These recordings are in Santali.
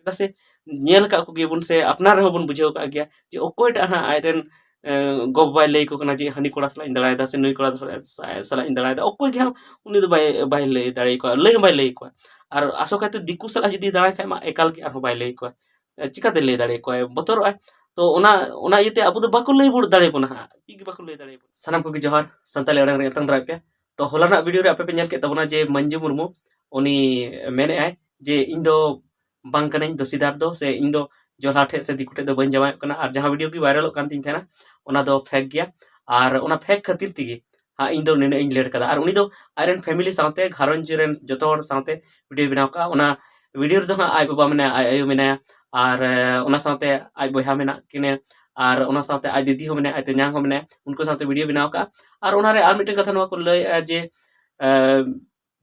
चेदा से नेल का को गेबुन से अपना रहो बुन बुझाव का गया जे ओकोयटा हा आयरन गो बाय लay को कना जे हनी कोड़ा सला इन दड़ायदा से नुई कोड़ा सला इन दड़ायदा ओकोय गे उनी दो बाय लay दड़ाई को लay बाय लay को आर आसो काते दिकु सला जदी दड़ाय खाय मा एकाल के आरो बाय लay को चिकाते लay दड़े को बतोर तो ओना इते अबु दो बाको लay बुड़ दड़े बुना ची गे बाको लay दड़े सनम को जोहार संताली अड़ंग रे तंग दराय पे तो होलाना वीडियो रे आपे पे नेल के तबना जे मंजू मुर्मू उनी मेने आय जे इन दो बांग कनाई दोषीदार दो से इन दो जोला ठे से दिकुटे दो बन जमाय कना और जहां वीडियो की वायरल कान तीन थे ना ओना दो फेक गया और ओना फेक खातिर तिगी हाँ इन दो नेने इन लेट कदा और उनी दो आयरन फैमिली साथे घारंज रेन जतो हर साथे वीडियो बनाव का ओना वीडियो रे दो हाँ आय बाबा मेना आय आयो मेना और ओना साथे आय बोहा मेना किने और ओना साथे आय दीदी हो मेना आय तेन्यां हो मेना उनको साथे वीडियो बनाव का और ओना रे आर मिटन कथा नवा को लय जे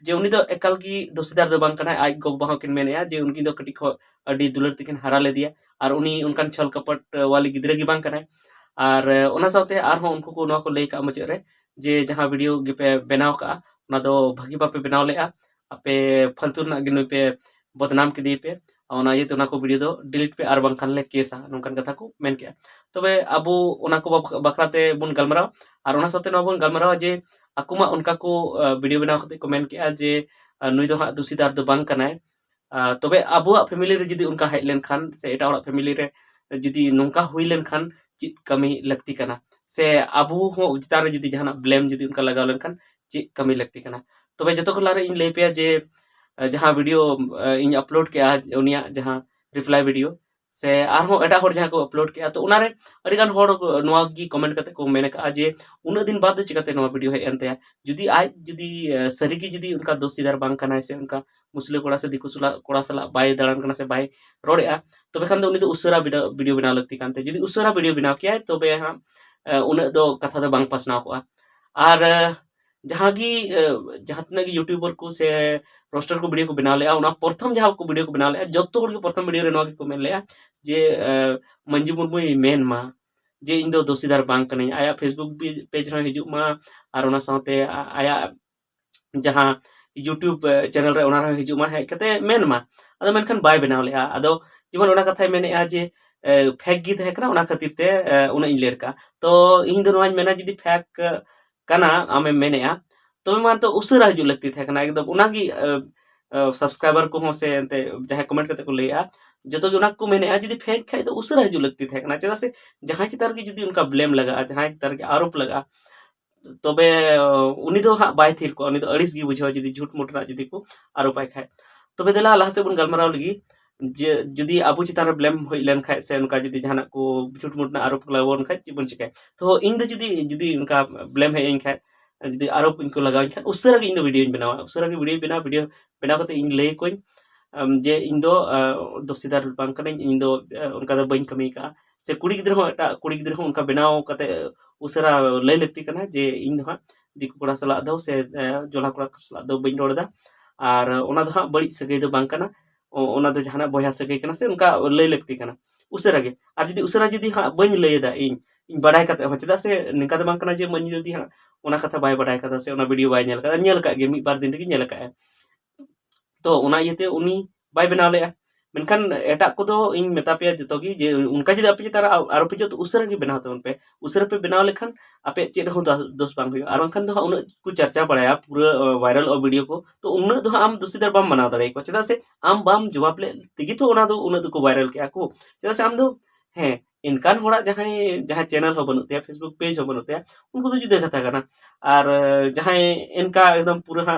जे उनी दो एकाल की दोषीदार दो बांग कना आय गो बाबा किन मेने जे उनकी दो कटी खो अडी दुलर तिकिन हरा ले दिया और उनी उनकान छल कपट वाली गिदरे की बांग कना और ओना साथे आर हो उनको को नवा को लय का मचे रे जे जहां वीडियो गे पे बनाव का ओना दो भागी बापे बनाव लेआ आपे फालतू ना गिनु पे बदनाम के दी पे ओना ये तो ना को वीडियो दो डिलीट पे आर बांग खान ले केसा नोंकान कथा को मेन के तबे अबु ओना को बखराते बुन गलमराव और ओना साथे ना बुन गलमराव जे अकुमा उनका को वीडियो बनाव खते को मेन के जे नुई दो हा दोषीदार दो बांग कनाय तबे अबुआ फैमिली रे जदी उनका हेज लेन खान से एटा ओड़ा फैमिली रे जदी नोंका हुई लेन खान चित कमी लगती कना से अबु हो चितान रे जदी जहाना ब्लेम जदी उनका लगाव लेन खान चित कमी लगती कना तबे जतो को लारे इन ले पे जे जहां वीडियो इन अपलोड के उनिया जहां रिप्लाई वीडियो से आर हो एटा होड़ जहां को अपलोड के तो उनारे अड़ी गान होड़ नोआ की कमेंट करते को मेने का जे उना दिन बाद चिकाते नोआ वीडियो हे एनते जुदी आज जुदी सरीगी जुदी उनका दोषीदार बांग कनाय से उनका मुस्लिम कोड़ा से दिकु सुला कोड़ा सला बाय दड़ान कना से बाय रोड़ेआ तबे खान दो उनी दो उसरा वीडियो बनाव लगती कानते जुदी उसरा वीडियो बनाव किया तबे हां उना दो कथा दो बांग पासनाव को और जहां की जहां तना की यूट्यूबर को से रोस्टर को वीडियो को बनाव लेआ उना प्रथम जहां को वीडियो को बनाव लेआ जत्तो हर के प्रथम वीडियो रे नोआ को मेन लेआ जे मंजू मुर्मू मेन मा जे इन दो दोषीदार बांग कने आया फेसबुक पेज रे हिजु मा और ओना साथे आया जहां यूट्यूब चैनल रे ओना हिजु मा हे कते मेन मा अदो मेनखान बाय बनाव लेआ अदो जेमन ओना कथा मेने जे फेक गी तहे कना ओना खातिर ते उना इन लेर का तो इन दो नोआ मेना जदी फेक कना आमे मेने तो मान तो उसरा हिजु लगती थे कना एकदम उना की सब्सक्राइबर को हो से एंते जहां कमेंट करते को लेया जतो उना को मेने जदी फेक खाय तो उसरा हिजु लगती थे कना चेदा से जहां चितार की जदी उनका ब्लेम लगा जहां चितार के आरोप लगा तबे उनी दो हाँ बाय थिर को उनी दो अड़िस गी बुझाव जदी झूठ मूठ ना जदी को आरोप आय खाय तबे देला लाहा से बुन गलमराव लगी जे जदी आबु चितान रे ब्लेम होई लेन खाय से उनका जदी जहां को झूठ मूठ ना आरोप लगावन खाय चिबन चिकाय तो इन दो जदी उनका ब्लेम है इन खाय जदी आरोप इनको लगाव खाय उसरा गे इन वीडियो बनावा उसरा गे वीडियो बनाव कते इन लay कोई जे इन दो दोषीदार बांग कने इन दो उनका दो बइन कमी का से कुड़ी गिद्र हो एटा कुड़ी गिद्र हो उनका बनाव कते उसरा लय लगती कना जे इन दो दिकु कोड़ा सला दो से जोला कोड़ा सला दो बइन रोड़दा और ओना दो बड़ी सगै दो बांग कना ओना दो जहाना बया सगै कना से उनका लय लगती कना उसरा गे और जदी उसरा जदी हा बइन लयदा इन बडाय कते हो चदा से निका दो बांग कना जे मन जदी हा ओना कथा बाय बडाय कदा से ओना वीडियो बाय नेल का गे मी बार दिन रे नेल का तो ओना इते उनी बाय बनाव लेआ मेनखान एटा को दो इन मेता पे जतो की जे उनका जदी आपे तारा आरोप जो तो उसरा के बनाव तो उनपे उसरा पे बनाव लेखान आपे चेड हो दोष बांग हुई और उनखान दो उन को चर्चा बडाया पूरा वायरल और वीडियो को तो उन दो आम दोषीदार बाम बनाव दारे को चदा से आम बाम जवाब ले तिगी तो ओना दो उन दो को वायरल के को चदा से आम दो हे इनकान होड़ा जहां चैनल हो बनते फेसबुक पेज हो बनते उनको तो जुदे कथा कना और जहां इनका एकदम पूरा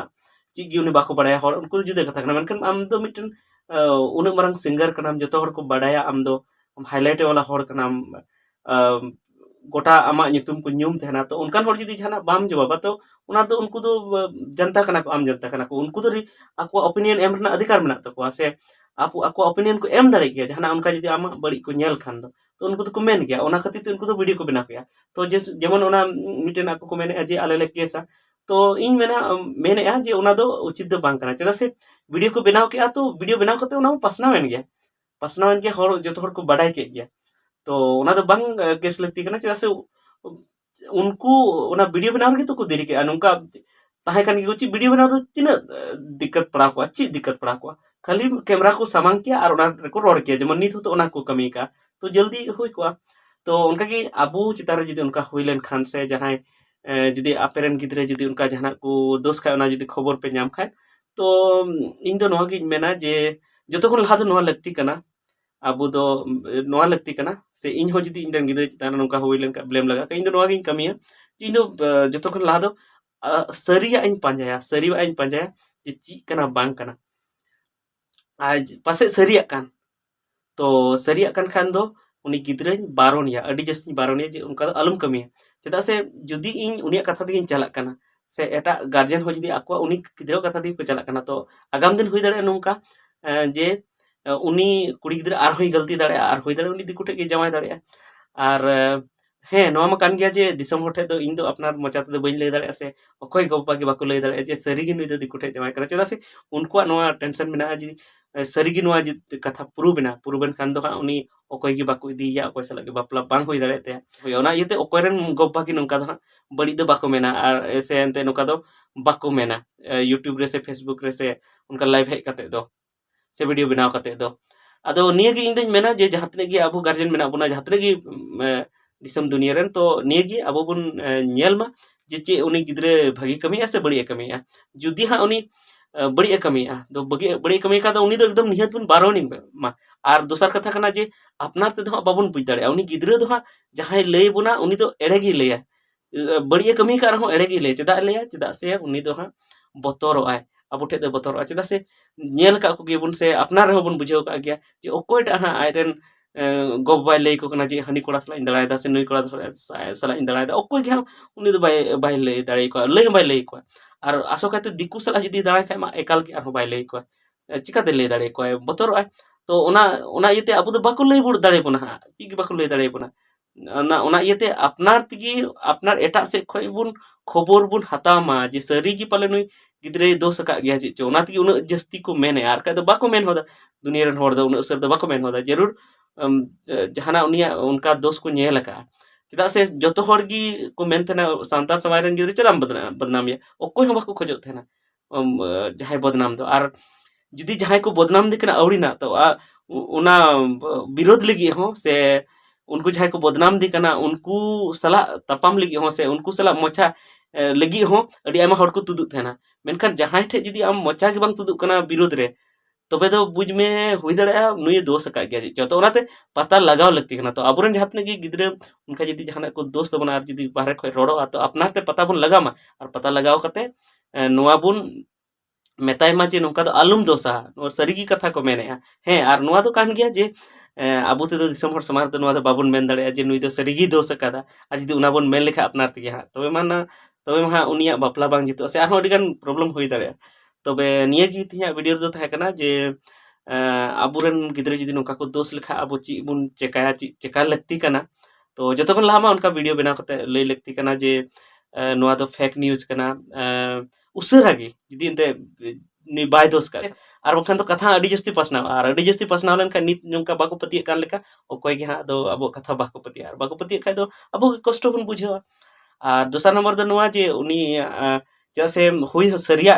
चिगी उनी बाको बडाया हर उनको जुदे कथा कना मेनखान आम दो मिटन उन मारंग सिंगर कनाम जतो हर को बडाया आम दो हाईलाइट वाला हर कनाम गोटा आमा nyutum को न्यूम तहना तो उनकान हर जदी जहाना बाम जवाबा तो उना तो उनको दो जनता कना को आम जनता कना को उनको तो आको ओपिनियन एम रना अधिकार मेना तको से आको ओपिनियन को एम दाड़े गया जहाना उनका जदी आमा बड़ी को नेल खान तो उनको तो को मेन गया ओना खातिर तो उनको तो वीडियो को बना गया तो जेमन ओना मिटेन आको को मेने जे आले ले केसा तो इन मेने जे ओना दो उचित दो बांग कना चदा से वीडियो को बनाव के तो वीडियो बनाव कते ओना पासनावेन गया हर जतो हर को बडाय के गया तो ओना दो बांग केस लगती कना चदा से उनको ओना वीडियो बनाव के तो को देरी के उनका ताहे कन की वीडियो बनाव तो तिना दिक्कत पड़ा को अच्छी दिक्कत पड़ा को खाली कैमरा को सामांग किया और ओना रेको रोड किया जेमन नित तो ओना को कमी का तो जल्दी हुई को तो उनका की आबू चितान रे जुदी उनका हुई लेन खान से जहां जुदी आपेरन गिद्रे जुदी उनका जहां को दोष का ओना जुदी खबर पे नाम खाए तो इन दो नोहा गिन मेना जे जतो को लहा दो नोहा लगती कना आबू दो नोहा लगती कना से इन हो जुदी इन गिद्रे चितान नोका हुई लेन का ब्लेम लगा इन दो नोहा गिन कमिया इन दो जतो को लहा दो सरिया इन पांजाया जे ची कना बांग कना आज पासे सरिया कान तो सरिया कान खान दो उनी गिद्रे बारोनिया अडी जस्ती बारोनिया जे उनका दो अलम कमिया चेदा से जुदी इन उनिया कथा दिगिन चला कना से एटा गार्जियन हो जुदी आको उनी गिद्रे कथा दि को चला कना तो आगाम दिन हुई दाड़े नोंका जे उनी कुड़ी गिद्रे आर होई गलती दाड़े आर होई दाड़े उनी दिकुटे के जमाय दाड़े आर ᱦᱮᱸ ᱱᱚᱣᱟ ᱢᱟ ᱠᱟᱱ ᱜᱮᱭᱟ ᱡᱮ ᱫᱤᱥᱚᱢ ᱦᱚᱲ ᱴᱷᱮᱡ ᱫᱚ ᱤᱧ ᱫᱚ ᱟᱯᱱᱟᱨ ᱢᱚᱪᱟ ᱛᱮᱫᱚ ᱵᱟᱹᱧ ᱞᱟᱹᱭ ᱫᱟᱲᱮᱭᱟᱜᱼᱟ ᱥᱮ ᱚᱠᱚᱭ ᱜᱚᱼᱵᱟᱵᱟ ᱜᱮ ᱵᱟᱠᱚ ᱞᱟᱹᱭ ᱫᱟᱲᱮᱭᱟᱜᱼᱟ ᱡᱮ ᱥᱟᱹᱨᱤᱜᱮ ᱱᱩᱭ ᱫᱚ ᱫᱤᱠᱩ ᱴᱷᱮᱡ ᱡᱟᱶᱟᱭ ᱠᱟᱱᱟ ᱪᱮᱫᱟᱜ ᱥᱮ ᱩᱱᱠᱩᱣᱟᱜ ᱱᱚᱣᱟ ᱴᱮᱱᱥᱚᱱ ᱢᱮᱱᱟᱜᱼᱟ ᱡᱮ ᱥᱟᱹᱨᱤᱜᱮ ᱱᱚᱣᱟ ᱠᱟᱛᱷᱟ ᱯᱩᱨᱩᱵᱮᱱᱟ ᱠᱷᱟᱱ ᱫᱚ ᱦᱟᱸᱜ ᱩᱱᱤ ᱚᱠᱚᱭ ᱜᱮ ᱵᱟᱠᱚ ᱤᱫᱤᱭᱮᱭᱟ ᱚᱠᱚᱭ ᱥᱟᱞᱟᱜ ᱜᱮ ᱵᱟᱯᱞᱟ ᱵᱟᱝ ᱦᱩᱭ ᱫᱟᱲᱮᱭᱟᱜ ᱛᱟᱭᱟ ᱦᱳᱭ ᱚᱱᱟ ᱤᱭᱟᱹᱛᱮ ᱚᱠᱚᱭ ᱨᱮᱱ ᱜᱚᱼᱵᱟᱵᱟ ᱜᱮ ᱱᱚᱝᱠᱟ ᱫᱚ ᱦᱟᱸᱜ ᱵᱟᱹᱲᱤᱡ ᱫᱚ ᱵᱟᱠᱚ ᱢᱮᱱᱟ ᱟᱨ ᱥᱮ ᱮᱱᱛᱮ ᱱᱚᱝᱠᱟ ᱫᱚ ᱵᱟᱠᱚ ᱢᱮᱱᱟ यूट्यूब रे से फेसबुक रे से उनका लाइव हेज कते दो से वीडियो बनाव कते दो आदो निया गे इन दिन मेना जे जहां तने गे अबो गार्जियन मेना बुना जहां तने गे दिसम दुनिया रेन तो निया गे अबो बुन नेल मा जे चे उनी गिद्रे भागी कमिया से बड़ी कमिया जुदी हां उनी बड़ी कमिया तो बड़ी कमी का तो उनी तो एकदम निहत बुन बारोनी मा आर दोसर कथा कना जे अपनार ते दो बाबुन बुझ दाड़े उनी गिद्रे दो हां जहां लई बुना उनी तो एड़े गे लैया बड़ी कमी का रहो एड़े गे लैया चेदा लैया चेदा से उनी दो हां बतरो आय अब ठे दो बतरो चेदा से नेल का को गेबुन से अपनार रहो बुन बुझाव का गया जे ओकोयटा हां आयरन गोबाय लई को कना जे हनी कोड़ा सला इंदलायदा से नुई कोड़ा सला इंदलायदा ओकोय गे उनी दो बाय लई दाड़े को लई बाय लई को आर आसो काते दिकु सला जदी दाड़ा खाय मा एकाल के आरो बाय लई को चिकाते लई दाड़े को बतरो आय तो ओना इते अब दो बाको लई बुड़ दाड़े बुना हां ची बाको लई दाड़े बुना ओना इते अपनार तिगी अपनार एटा से खोय बुन खबर बुन हतामा जे सरी की पाले नुई गिद्रे दोष का गया चो ओना तिगी उन जस्ती को मेने आर का दो बाको मेन होदा दुनिया रन होड़ दो उन असर दो बाको मेन होदा जरूर जहाना उनिया उनका दोष को नेल का चेदा से जतो होड़ गी को मेन थेना सांताल समाज रन गिद्रे चलाम बदनाम या ओकोय हम बाको खोजो थेना जहाय बदनाम दो आर जुदी जहाय को बदनाम दिकना औड़ीना तो उना विरोध लगी हो से उनको जहां को बदनाम दी कना उनको सला तपाम लगी हो से उनको सला मोचा लगी हो अडी आमा हड़ को तुदुक थेना मेनखान जहां ठे जदी आम मोचा के बांग तुदुक कना विरोध रे तबे दो बुझ में हुई दड़े नुई दोष का गया जतो ओनाते पता लगाव लगती कना तो अबरन जहां तने गिद्रे उनका जदी जहां को दोस्त बना जदी बाहर खय रोड़ो तो अपनार ते पता बुन लगामा और पता लगाव कते नोआ बुन मेताय मा जे नोका दो आलुम दोसा और सरीगी कथा को मेने हैं और नोआ दो कान गया जे आबू ते दिसम हर समाज दो नोआ दो बाबुन मेन दड़े जे नुई दो सरीगी दोस कदा आ जदी उना बुन मेन लेखा अपनार तिगे हां तबे माना तबे मा उनिया बापला बांग जितो से आरो अडिगान प्रॉब्लम हुई दड़े तबे निया गी तिया वीडियो दो थाय कना जे आबुरन गिद्रे जदी नोका को दोष लेखा आबो ची बुन चेकाया ची चेका लगती कना तो जतो खन लामा उनका वीडियो बना कते लई लगती कना जे नोआ दो फेक न्यूज कना उसरा गे जदी एंते नि बाय दोष का और बखान तो कथा अडी जस्ती पसनाव और अडी जस्ती पसनाव लेन खान नित नोंका बाको पतिय कान लेका ओकोय गे हां दो अबो कथा बाको पतिय और बाको पतिय खाय दो अबो कष्ट बन बुझावा और दूसरा नंबर दो नोआ जे उनी जैसे हुई सरिया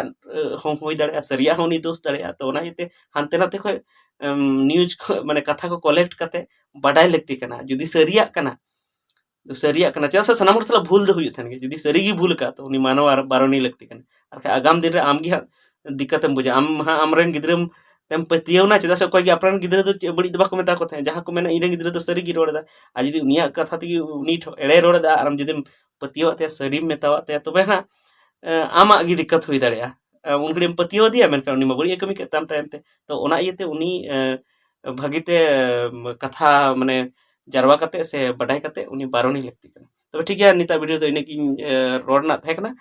हम हुई दाड़े सरिया उनी दोष दाड़े तो ओना इते हानते नाते खय न्यूज माने कथा को कलेक्ट कते बाडाय लगती कना जदी सरिया कना सरिया कना चेदा से सनाम हर सला भूल दो हुई थन गे जदी सरीगी भूल का तो उनी मानव और बारोनी लगती कना और आगाम दिन रे आम गे दिक्कतम बुझा आमरन गिद्रम तेम पतियवना चेदा से कोई अपरान गिद्रे दो बड़ी दो बाको मेता को थे जहां को मेना इरे गिद्रे दो सरी गी रोड़दा आ जदी उनिया कथा ती उनी एड़े रोड़दा आर जदी पतियवते सरी मेतावते तबे हां आमा गी दिक्कत हुई दाड़े उनकड़े पतियव दिया मेनका उनी मा बड़ी कमी के ताम तायम ते तो ओना इयते उनी भागीते कथा माने जारवा कते से बडाय कते उनी बारोनी लगती कना तबे ठीक है निता वीडियो तो इने की रोडना थे कना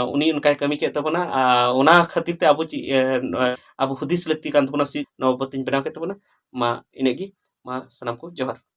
उनी उनका कमी के तबना ओना खातिर ते अब हुदिस लगती कान तबना सी नवबतिन बनाव के तबना मा इनेगी मा सनाम को जोहर।